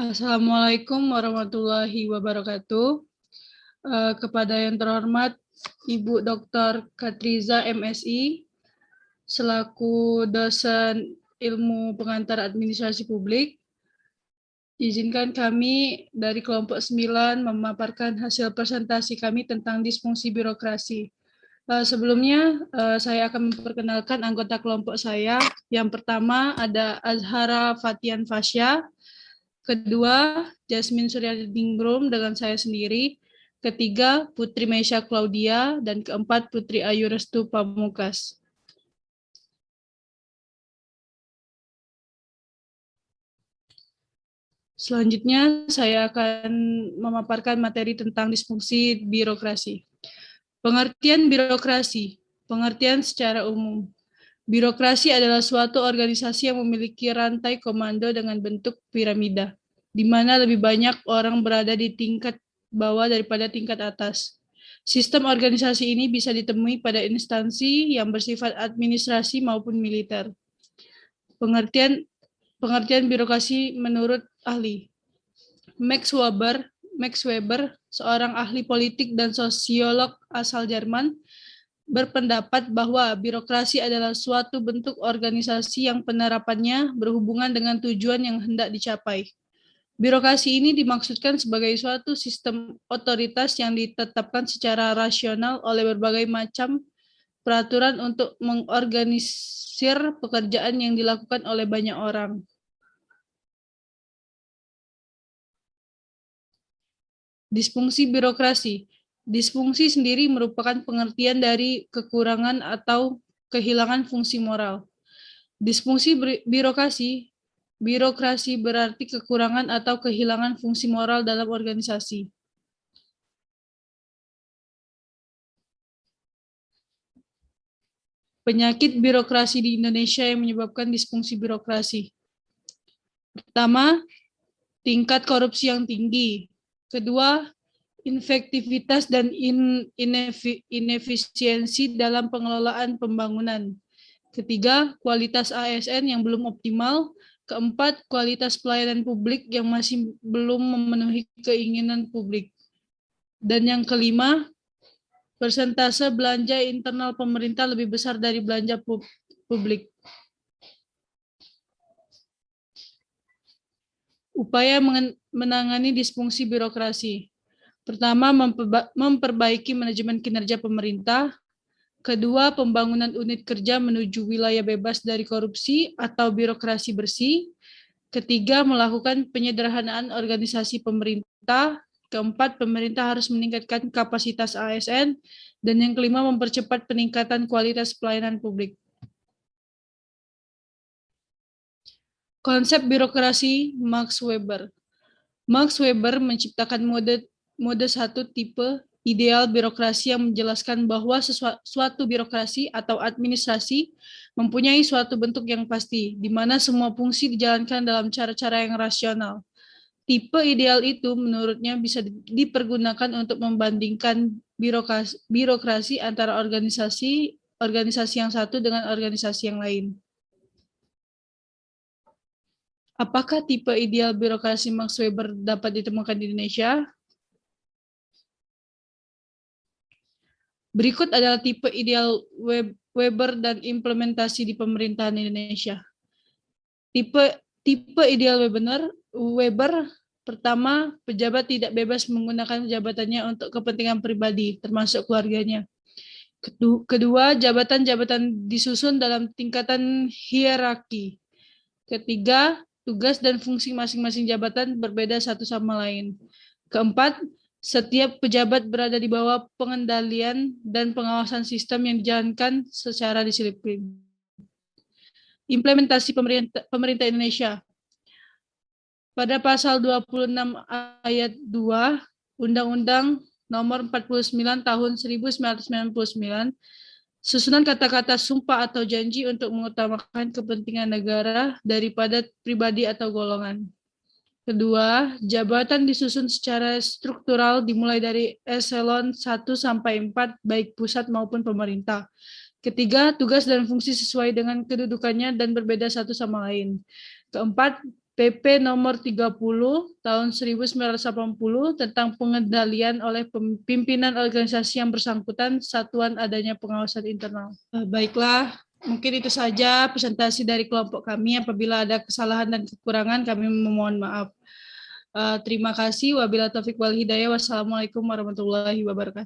Assalamualaikum warahmatullahi wabarakatuh. Kepada yang terhormat Ibu Dr. Katriza MSI, selaku dosen ilmu pengantar administrasi publik, izinkan kami dari kelompok 9 memaparkan hasil presentasi kami tentang disfungsi birokrasi. Sebelumnya, saya akan memperkenalkan anggota kelompok saya. Yang pertama ada Azhara Fatian Fasya, kedua Jasmine Suryadiningrum dengan saya sendiri, ketiga Putri Meisha Claudia, dan keempat Putri Ayu Restu Pamukas. Selanjutnya saya akan memaparkan materi tentang disfungsi birokrasi. Pengertian birokrasi, pengertian secara umum. Birokrasi adalah suatu organisasi yang memiliki rantai komando dengan bentuk piramida, di mana lebih banyak orang berada di tingkat bawah daripada tingkat atas. Sistem organisasi ini bisa ditemui pada instansi yang bersifat administrasi maupun militer. Pengertian birokrasi menurut ahli. Max Weber, seorang ahli politik dan sosiolog asal Jerman, berpendapat bahwa birokrasi adalah suatu bentuk organisasi yang penerapannya berhubungan dengan tujuan yang hendak dicapai. Birokrasi ini dimaksudkan sebagai suatu sistem otoritas yang ditetapkan secara rasional oleh berbagai macam peraturan untuk mengorganisir pekerjaan yang dilakukan oleh banyak orang. Disfungsi birokrasi. Disfungsi sendiri merupakan pengertian dari kekurangan atau kehilangan fungsi moral. Disfungsi birokrasi berarti kekurangan atau kehilangan fungsi moral dalam organisasi. Penyakit birokrasi di Indonesia yang menyebabkan disfungsi birokrasi. Pertama, tingkat korupsi yang tinggi. Kedua, inefektivitas dan inefisiensi dalam pengelolaan pembangunan. Ketiga, kualitas ASN yang belum optimal. Keempat, kualitas pelayanan publik yang masih belum memenuhi keinginan publik. Dan yang kelima, persentase belanja internal pemerintah lebih besar dari belanja publik. Upaya menangani disfungsi birokrasi. Pertama, memperbaiki manajemen kinerja pemerintah. Kedua, pembangunan unit kerja menuju wilayah bebas dari korupsi atau birokrasi bersih. Ketiga, melakukan penyederhanaan organisasi pemerintah. Keempat, pemerintah harus meningkatkan kapasitas ASN. Dan yang kelima, mempercepat peningkatan kualitas pelayanan publik. Konsep birokrasi Max Weber. Max Weber menciptakan mode satu tipe ideal birokrasi yang menjelaskan bahwa suatu birokrasi atau administrasi mempunyai suatu bentuk yang pasti, di mana semua fungsi dijalankan dalam cara-cara yang rasional. Tipe ideal itu menurutnya bisa dipergunakan untuk membandingkan birokrasi antara organisasi yang satu dengan organisasi yang lain. Apakah tipe ideal birokrasi Max Weber dapat ditemukan di Indonesia? Berikut adalah tipe ideal Weber dan implementasi di pemerintahan Indonesia. Tipe ideal Weber, pertama, pejabat tidak bebas menggunakan jabatannya untuk kepentingan pribadi, termasuk keluarganya. Kedua, jabatan-jabatan disusun dalam tingkatan hierarki. Ketiga, tugas dan fungsi masing-masing jabatan berbeda satu sama lain. Keempat, setiap pejabat berada di bawah pengendalian dan pengawasan sistem yang dijalankan secara disiplin. Implementasi pemerintah Indonesia. Pada pasal 26 ayat 2 Undang-Undang Nomor 49 Tahun 1999, susunan kata-kata sumpah atau janji untuk mengutamakan kepentingan negara daripada pribadi atau golongan. Kedua, jabatan disusun secara struktural dimulai dari eselon 1 sampai 4 baik pusat maupun pemerintah. Ketiga, tugas dan fungsi sesuai dengan kedudukannya dan berbeda satu sama lain. Keempat, PP nomor 30 tahun 1980 tentang pengendalian oleh pimpinan organisasi yang bersangkutan satuan adanya pengawasan internal. Baiklah, mungkin itu saja presentasi dari kelompok kami. Apabila ada kesalahan dan kekurangan, kami memohon maaf. Terima kasih. Wabillahi taufiq wal hidayah. Wassalamualaikum warahmatullahi wabarakatuh.